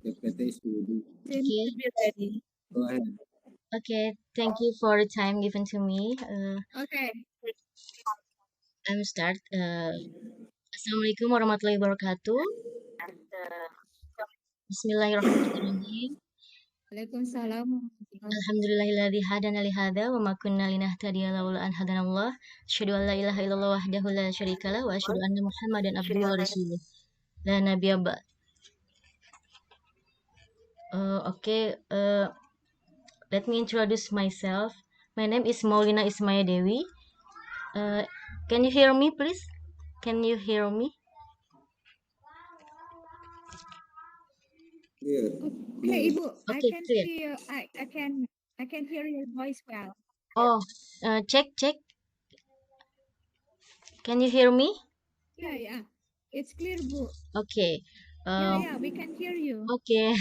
Seems Okay. to be ready. Go ahead. Okay. Thank you for the time given to me. Okay. I'm start. Assalamualaikum warahmatullahi wabarakatuh. Bismillahirrahmanirrahim. Waalaikumsalam. Alhamdulillahilladzi hadana li hadza wa ma kunna linahtadiya laula an hadanallah. Asyhadu an la ilaha illallah wahdahu la syarikalah wa asyhadu anna Muhammadan abduhu wa rasuluh. La nabiyya ba'd. Okay. Let me introduce myself. My name is Maulina Ismaya Dewi. Can you hear me, please? Can you hear me? Clear. Okay, Ibu, I Okay, can clear. see you. I can hear your voice well. Oh, check. Can you hear me? Yeah, yeah. It's clear, Bu. Okay. Yeah, Um, yeah, we can hear you. okay.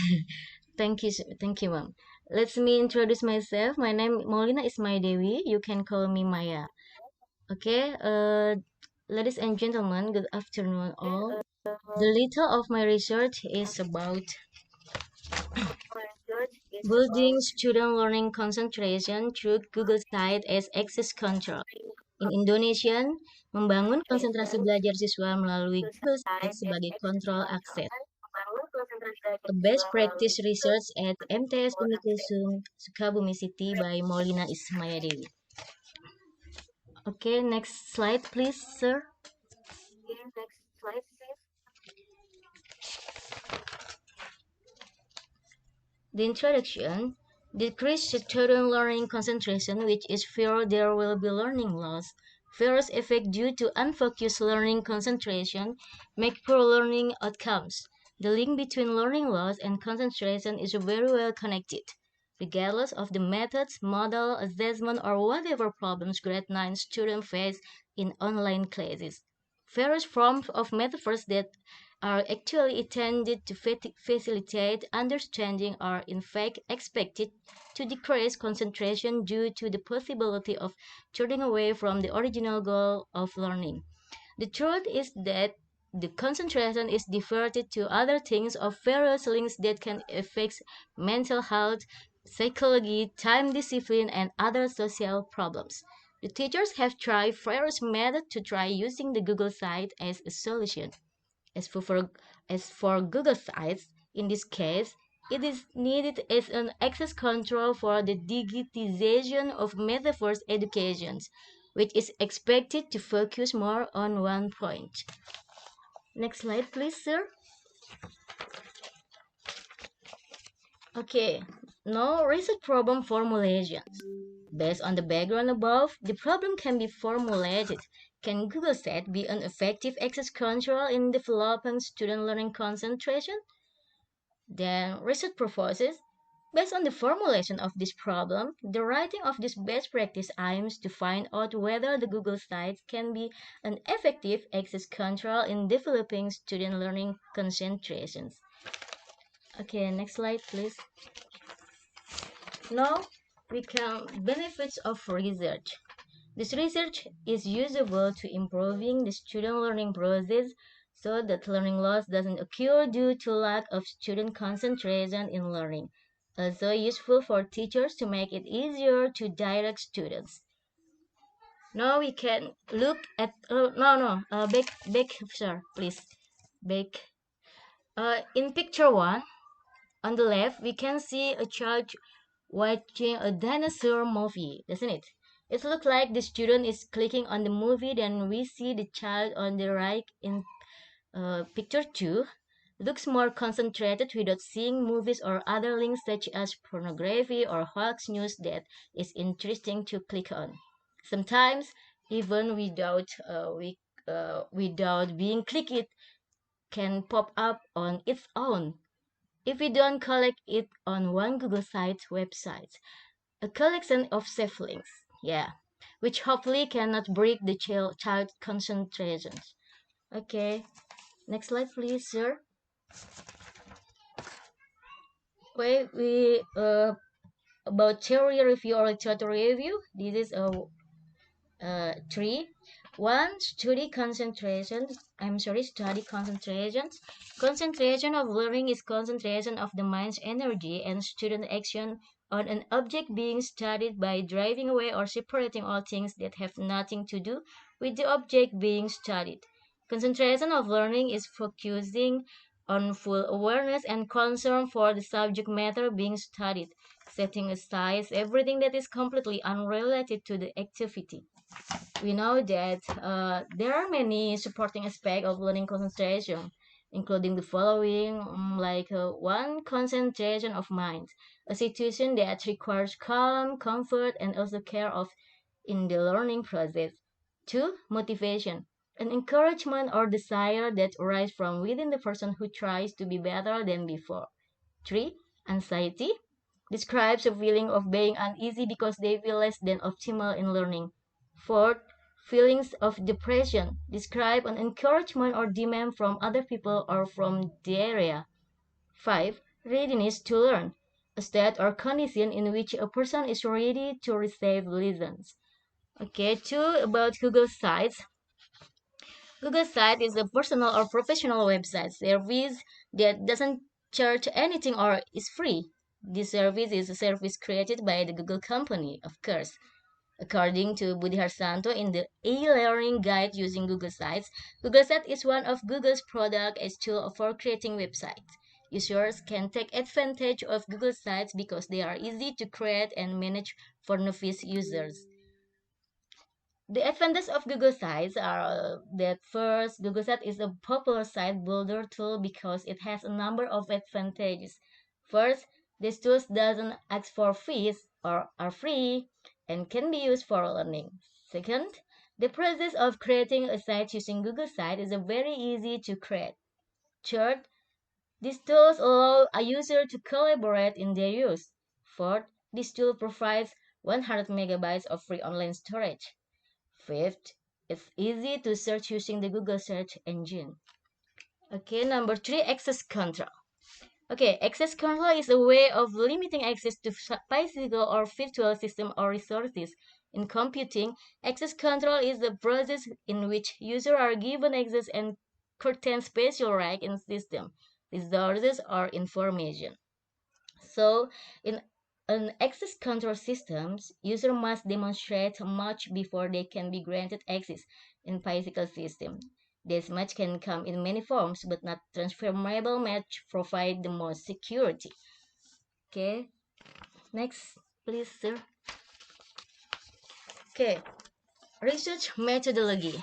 Thank you, ma'am. Let me introduce myself. My name Maulina Ismaya Dewi. You can call me Maya. Okay. Ladies and gentlemen, good afternoon all. The title of my research is about building student learning concentration through Google Site as access control. In Indonesian, membangun konsentrasi belajar siswa melalui Google Site sebagai kontrol akses. A best practice research at MTS Unikusum, Sukabumi City by Maulina Ismaya Dewi. Okay, next slide, please, sir. The introduction. Decreased student learning concentration, which is fear there will be learning loss. Fear's effect due to unfocused learning concentration make poor learning outcomes. The link between learning loss and concentration is very well connected. Regardless of the methods, model, assessment, or whatever problems grade 9 students face in online classes. Various forms of metaphors that are actually intended to facilitate understanding are in fact expected to decrease concentration due to the possibility of turning away from the original goal of learning. The truth is that the concentration is diverted to other things of various links that can affect mental health, psychology, time discipline, and other social problems. The teachers have tried various methods to try using the Google site as a solution. As for, as for Google Sites, in this case, it is needed as an access control for the digitization of Metaverse educations, which is expected to focus more on one point. Next slide, please, sir. Okay, now research problem formulations. Based on the background above, the problem can be formulated. Can Google Set be an effective access control in developing student learning concentration? Then research proposes, based on the formulation of this problem, the writing of this best practice aims to find out whether the Google Sites can be an effective access control in developing student learning concentrations. Okay, next slide, please. Now, we can benefits of research. This research is usable to improving the student learning process so that learning loss doesn't occur due to lack of student concentration in learning. Also useful for teachers to make it easier to direct students. Now we can look at back sir, please. Back. In picture 1, on the left, we can see a child watching a dinosaur movie, doesn't it? It looks like the student is clicking on the movie, then we see the child on the right in picture 2. Looks more concentrated without seeing movies or other links such as pornography or hoax news that is interesting to click on. Sometimes, even without being clicked, it can pop up on its own if we don't collect it on one Google Sites website, a collection of safe links, yeah, which hopefully cannot break the child concentrations. Okay, next slide, please, sir. Wait, we about theory review or literature review. This is a 3. One, study concentration. Study concentrations. Concentration of learning is concentration of the mind's energy and student action on an object being studied by driving away or separating all things that have nothing to do with the object being studied. Concentration of learning is focusing on full awareness and concern for the subject matter being studied, setting aside everything that is completely unrelated to the activity. We know that there are many supporting aspects of learning concentration, including the following, one, concentration of mind, a situation that requires calm, comfort, and also care of in the learning process. Two, motivation, an encouragement or desire that arises from within the person who tries to be better than before. Three, anxiety, describes a feeling of being uneasy because they feel less than optimal in learning. Fourth, feelings of depression describe an encouragement or demand from other people or from the area. Five, readiness to learn, a state or condition in which a person is ready to receive lessons. Okay, two, about Google Sites. Google Site is a personal or professional website service that doesn't charge anything or is free. This service is a service created by the Google company, of course. According to Budi Harsanto in the e-learning guide using Google Sites, Google Sites is one of Google's product as tool for creating websites. Users can take advantage of Google Sites because they are easy to create and manage for novice users. The advantages of Google Sites are that first, Google Sites is a popular site builder tool because it has a number of advantages. First, this tool doesn't ask for fees or are free and can be used for learning. Second, the process of creating a site using Google Sites is very easy to create. Third, these tools allow a user to collaborate in their use. Fourth, this tool provides 100 megabytes of free online storage. Fifth, it's easy to search using the Google search engine. Okay, number three, access control. Okay, access control is a way of limiting access to physical or virtual system or resources. In computing, access control is the process in which users are given access and certain special rights in system, resources, or information. So, in an access control systems, user must demonstrate much before they can be granted access in physical system. This much can come in many forms, but not transferable match provide the most security. Okay, next, please, sir. Okay, research methodology.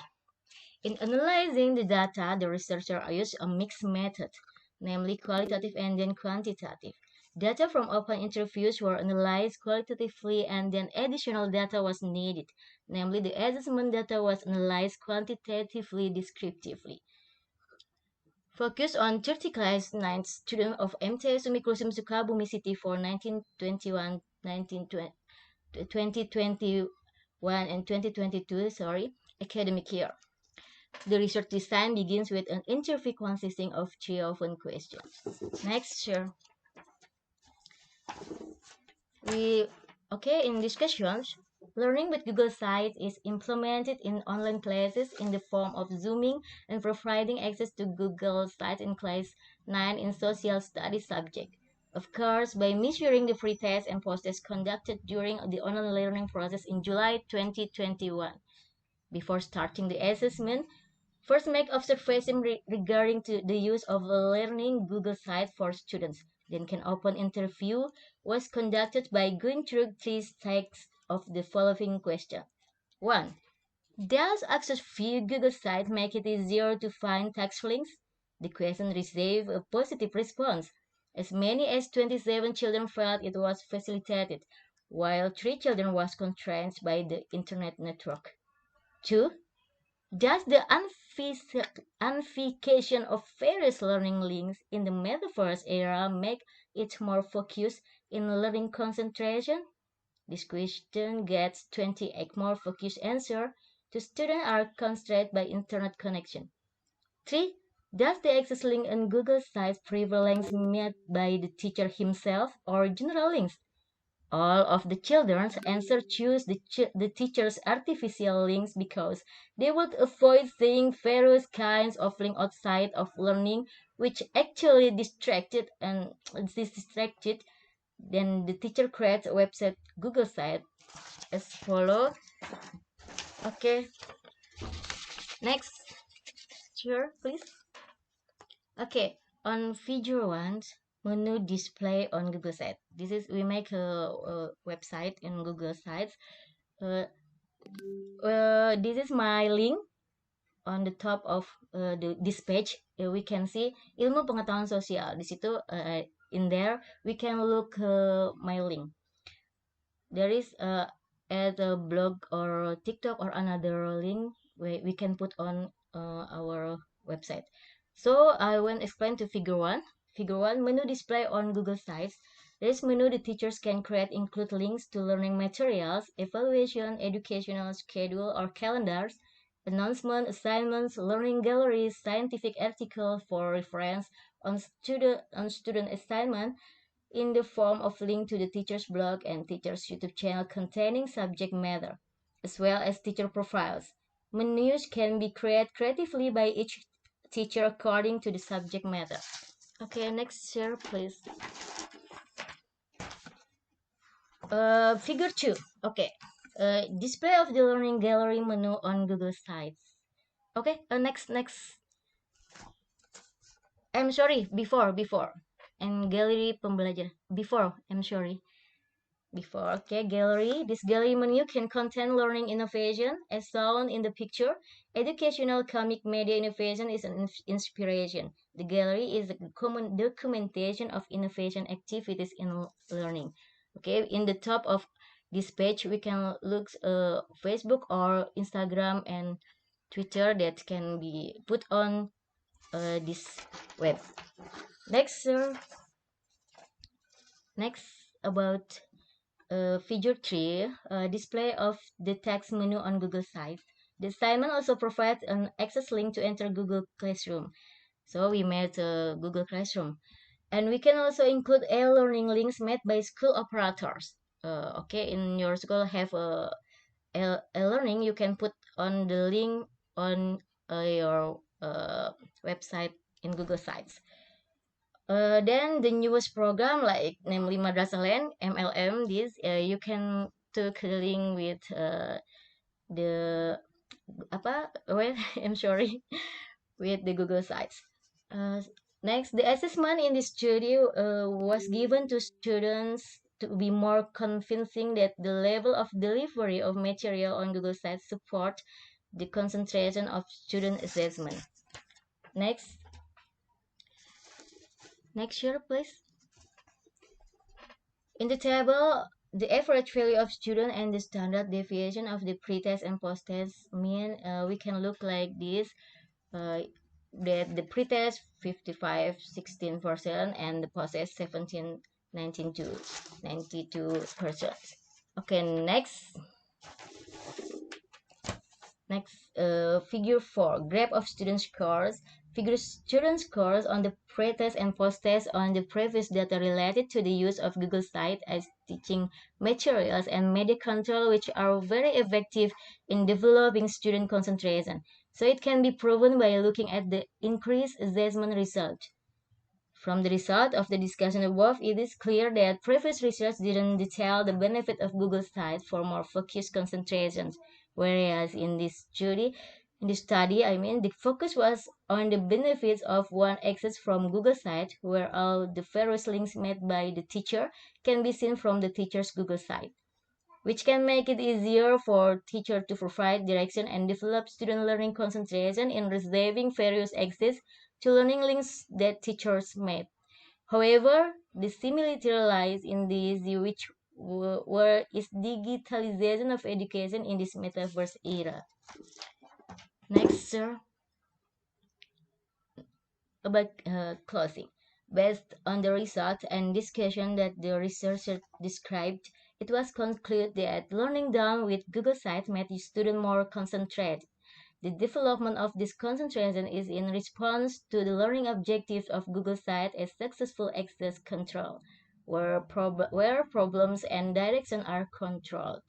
In analyzing the data, the researcher used a mixed method, namely qualitative and then quantitative. Data from open interviews were analyzed qualitatively and then additional data was needed, namely the assessment data was analyzed quantitatively descriptively. Focused on 30 class 9 students of MT Sumikulusum Sukabumi City for 1921, 2021 and 2022, academic year. The research design begins with an interview consisting of 3 open questions. Next, sure. In discussions, learning with Google Sites is implemented in online classes in the form of Zooming and providing access to Google Sites in class 9 in social studies subject. Of course, by measuring the free tests and post-tests conducted during the online learning process in July 2021. Before starting the assessment, first make observation regarding to the use of a learning Google Site for students. Then can open interview was conducted by going through three texts of the following question. 1. Does access via Google Site make it easier to find text links? The question received a positive response. As many as 27 children felt it was facilitated, while 3 children was constrained by the internet network. 2. Does the unification of various learning links in the Metaverse era make it more focused in learning concentration? This question gets 28 more focused answers. The students are constrained by internet connection. 3. Does the access link in Google Sites prefer links made by the teacher himself or general links? All of the children's answer choose the teacher's artificial links because they would avoid seeing various kinds of link outside of learning, which actually distracted and distracted. Then the teacher creates a website Google site as follow. Okay, next, sure, please. Okay, on figure one, menu display on Google Sites. This is we make a website in Google Sites. Uh, this is my link on the top of this page. We can see ilmu pengetahuan sosial. Di situ in there we can look my link. There is at a blog or TikTok or another link we can put on our website. So I will explain to figure one. Figure one, menu display on Google Sites. This menu the teachers can create include links to learning materials, evaluation, educational schedule or calendars, announcement, assignments, learning galleries, scientific article for reference on student assignment, in the form of link to the teacher's blog and teacher's YouTube channel containing subject matter, as well as teacher profiles. Menus can be created creatively by each teacher according to the subject matter. Okay, next share, please. Figure 2. Okay. Display of the learning gallery menu on Google Sites. Okay, next. I'm sorry, before. And gallery pembelajaran. Before, I'm sorry. Before, okay, gallery. This gallery menu can contain learning innovation as shown in the picture. Educational comic media innovation is an inspiration. The gallery is a common documentation of innovation activities in learning. Okay, in the top of this page, we can look Facebook or Instagram and Twitter that can be put on this web. Next, sir. Next about figure 3, display of the text menu on Google Sites. The assignment also provides an access link to enter Google Classroom. So we made Google Classroom. And we can also include e-learning links made by school operators. Okay, in your school have a learning, you can put on the link on your website in Google Sites. Then the newest program, like namely Madrasah MLM, this you can take the link with the apa? Wait, I'm sorry, with the Google Sites. Uh, Next, the assessment in this study was given to students to be more convincing that the level of delivery of material on Google Sites support the concentration of student assessment. Next year, please. In the table, the average value of student and the standard deviation of the pretest and post-test mean we can look like this. That the pretest 55-16% and the post-test 17-19 to 92%. Okay, next figure 4, graph of student scores. Figure student scores on the pre-test and post-test on the previous data related to the use of Google Sites as teaching materials and media control, which are very effective in developing student concentration. So it can be proven by looking at the increased assessment result. From the result of the discussion above, it is clear that previous research didn't detail the benefit of Google Sites for more focused concentrations, whereas in this study, the focus was on the benefits of one access from Google Sites, where all the various links made by the teacher can be seen from the teacher's Google Site, which can make it easier for teacher to provide direction and develop student learning concentration in receiving various access to learning links that teachers made. However, the similarity lies in this, which where is digitalization of education in this metaverse era. Next, sir. About closing. Based on the results and discussion that the researcher described, it was concluded that learning done with Google Sites made the student more concentrated. The development of this concentration is in response to the learning objectives of Google Sites as successful access control. where problems and direction are controlled.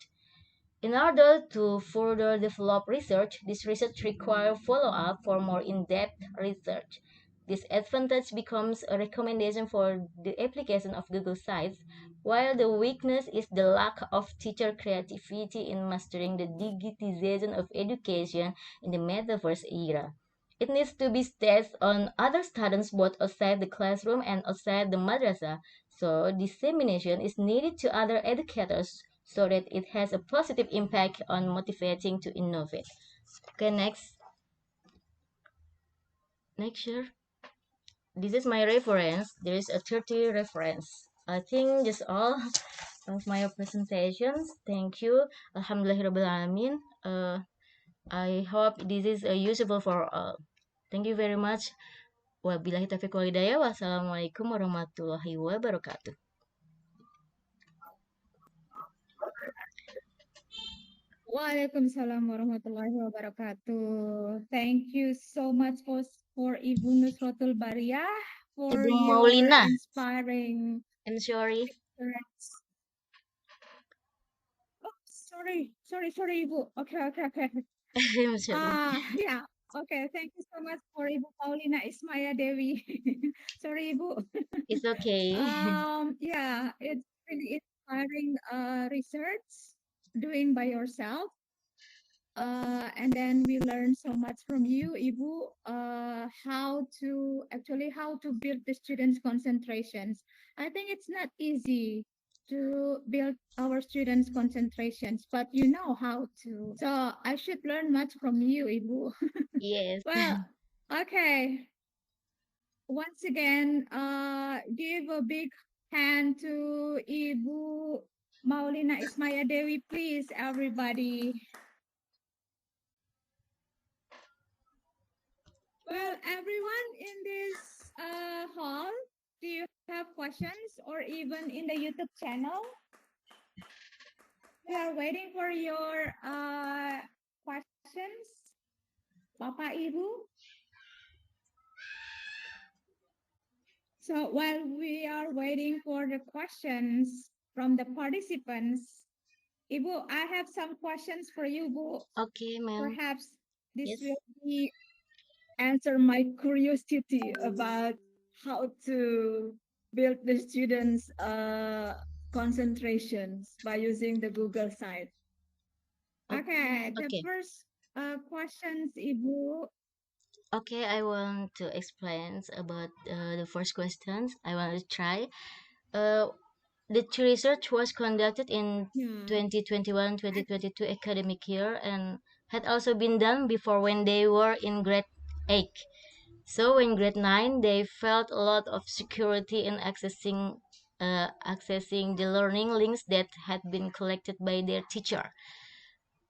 In order to further develop research, this research requires follow-up for more in-depth research. This advantage becomes a recommendation for the application of Google Sites, while the weakness is the lack of teacher creativity in mastering the digitization of education in the Metaverse era. It needs to be tested on other students both outside the classroom and outside the madrasah, so dissemination is needed to other educators so that it has a positive impact on motivating to innovate. Okay, next year. This is my reference. There is a 30 reference. I think that's all of my presentations. Thank you. Alhamdulillahirrahmanirrahim. I hope this is usable for all. Thank you very much. Wabillahi taufiq wal hidayah. Wassalamualaikum warahmatullahi wabarakatuh. Waalaikumsalam warahmatullahi wabarakatuh. Thank you so much for Ibu Nusratul Bariyah for Ibu your Maulina. inspiring I'm sorry. experience. Oh, sorry, Ibu. Okay. I'm sorry. Yeah. Okay, thank you so much for Ibu Paulina Ismaya Dewi. Sorry, Ibu. It's okay. Yeah, it's really inspiring research doing by yourself. And then we learn so much from you, Ibu, how to build the students' concentrations. I think it's not easy to build our students' concentrations, but you know how to. So I should learn much from you, Ibu. Yes. Well, okay. Once again, give a big hand to Ibu Maulina Ismaya Dewi, please, everybody. Well, everyone in this hall, do you have questions or even in the YouTube channel? We are waiting for your questions, Bapak Ibu. So while we are waiting for the questions from the participants, Ibu, I have some questions for you, Bu. Okay, ma'am. Perhaps this Yes. will be answer my curiosity about how to build the students' concentrations by using the Google site. Okay, the Okay. first questions, Ibu. Okay, I want to explain about the first questions. I want to try. Uh, the research was conducted in Yeah. 2021-2022 academic year and had also been done before when they were in grade 8. So in grade 9, they felt a lot of security in accessing the learning links that had been collected by their teacher.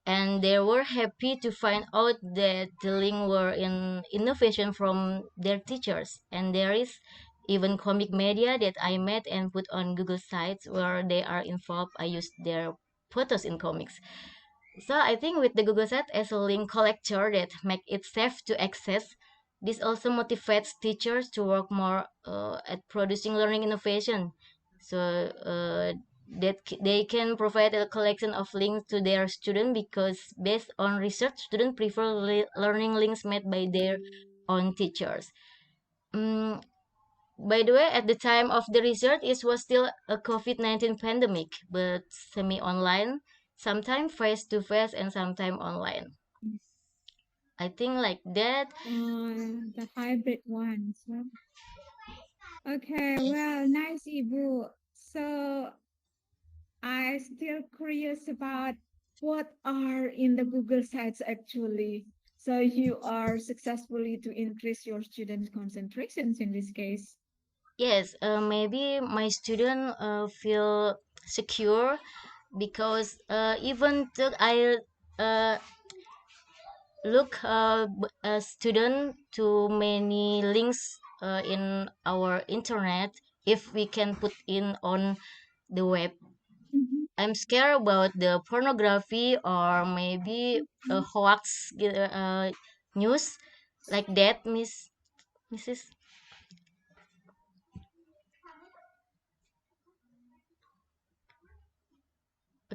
And they were happy to find out that the link were in innovation from their teachers. And there is even comic media that I made and put on Google sites where they are involved. I used their photos in comics. So I think with the Google Site as a link collector that make it safe to access, this also motivates teachers to work more at producing learning innovation. So that they can provide a collection of links to their student because based on research, students prefer learning links made by their own teachers. Mm, by the way, at the time of the research, it was still a COVID-19 pandemic, but semi-online, sometimes face-to-face, and sometimes online. I think like that. The hybrid ones. Huh? Okay, Yes. well, nice, Ibu. So I still curious about what are in the Google sites actually. So you are successfully to increase your student concentrations in this case. Yes, maybe my student feel secure because even though I uh, look a student to many links in our internet if we can put in on the web. Mhm. I'm scared about the pornography or maybe a hoax news like that, Mrs.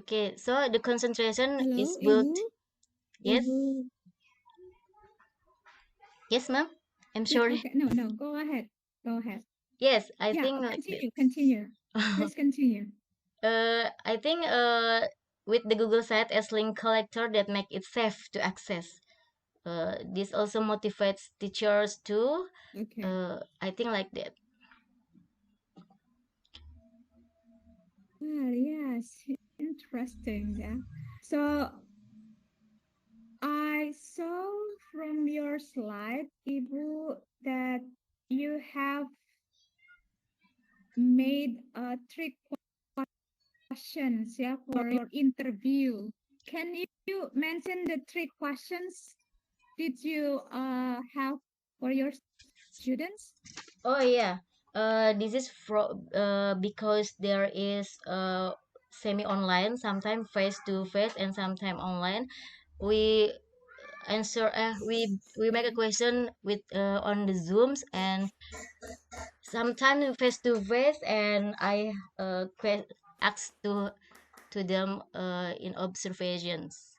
Okay, so the concentration Hello, is Ibu? built. Yes, Ibu. yes, ma'am. I'm Yeah, sorry. okay. No, no, go ahead. Go ahead. Yes, I Yeah, think like that. continue, continue. Please continue. I think with the Google site as link collector that make it safe to access. This also motivates teachers to. Okay. I think like that. Well, yes, interesting. Yeah. So I saw from your slide, Ibu, that you have made three questions, yeah, for your interview. Can you mention the three questions did you have for your students? Oh yeah. This is because there is semi online, sometimes face to face, and sometimes online. We we make a Okay. question with on the Zooms and sometimes face to face, and I ask to them in observations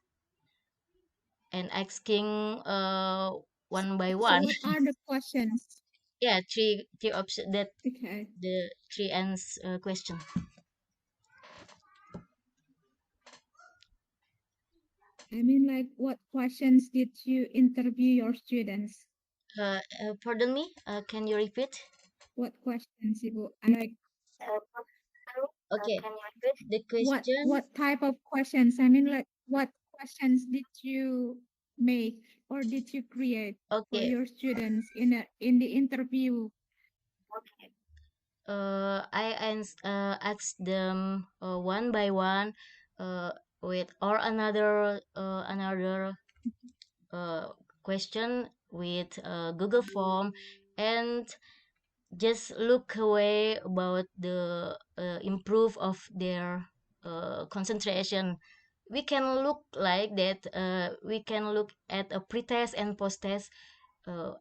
and asking one by So one. what are the questions? Yeah, three that Okay. the three ends question. I mean, like, what questions did you interview your students? Pardon me. Can you repeat? What questions, Ibu? And like, Okay. The what question. type of questions? I mean, like, what questions did you make or did you create for Okay. your students in the interview? Ask them one by one, with or another uh, question with Google Form, and just look away about the improve of their concentration. We can look like that. We can look at a pre-test and post-test, uh,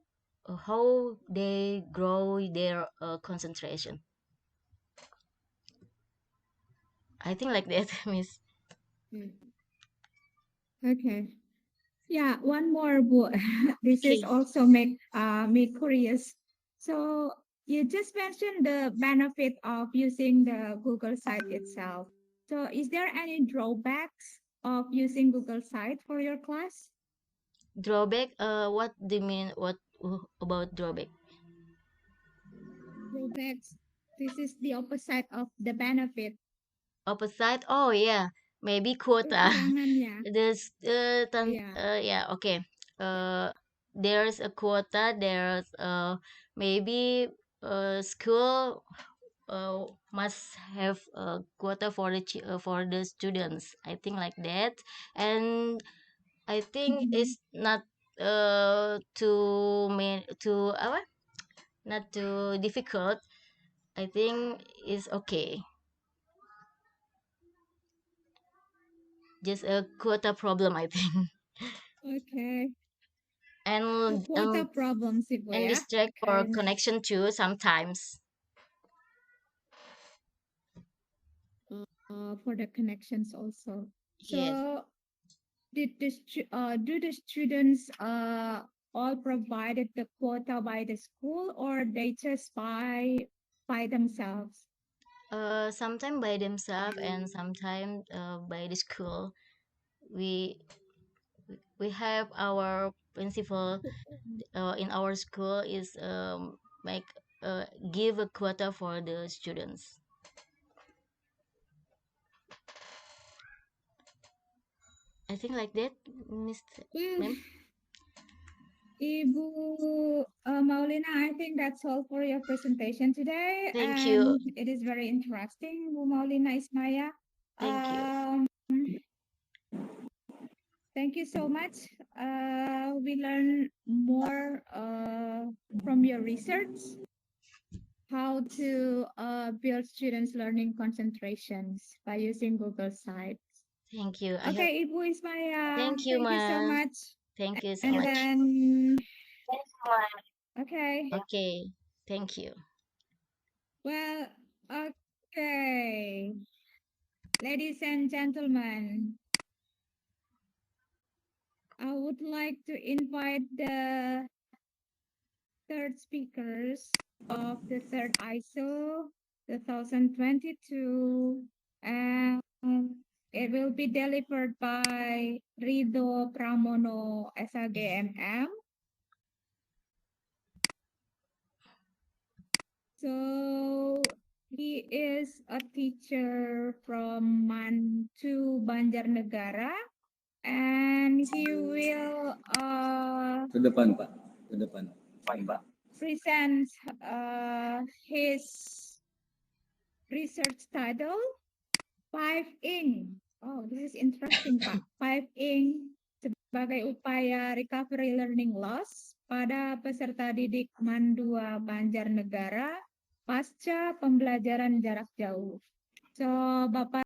how they grow their concentration. I think like that, Miss. Mm. Okay. Yeah, one more, Bu. This is Okay. also make me curious. So you just mentioned the benefit of using the Google site itself. So is there any drawbacks of using Google site for your class? Drawback. What do you mean? What about drawback? Drawbacks. This is the opposite of the benefit. Opposite. Oh yeah, maybe quota. Kekurangannya. This Yeah. yeah, okay. There's a quota. There's maybe school must have a quota for for the students. I think like that, and I think Mhm. it's not too apa? Not too difficult. I think it's okay. Just a quota problem, I think, Okay. So and quota problems, Ibu and ya. distract for Okay. connection too sometimes. For the connections also. Yes, So do the students all provided the quota by the school or they just by themselves? sometimes by themselves and sometimes by the school. We we have our principal in our school is make give a quota for the students. I think like that, Miss Well, Ma'am. Ibu Maulina, I think that's all for your presentation today, Thank you, and it is very interesting. Bu Maulina Ismaya, thank you, um, thank you so much. We learn more from your research, how to build students' learning concentrations by using Google Sites. thank you. I have Okay, Ibu Ismaya, thank you, thank you so Ma. much. Thank you so And much. then, okay, Okay, thank you. well, okay. Ladies and gentlemen, I would like to invite the third speakers of the third ISO 2022, and it will be delivered by Rido Pramono SAGMM. So he is a teacher from Mantu Banjarnegara, and he will Ke depan, Pak. Ke depan. Pak. present his research title, Five Ink. Oh, this is interesting, Pak. Five Ink sebagai upaya recovery learning loss pada peserta didik Mandua Banjarnegara pasca pembelajaran jarak jauh. So, Bapak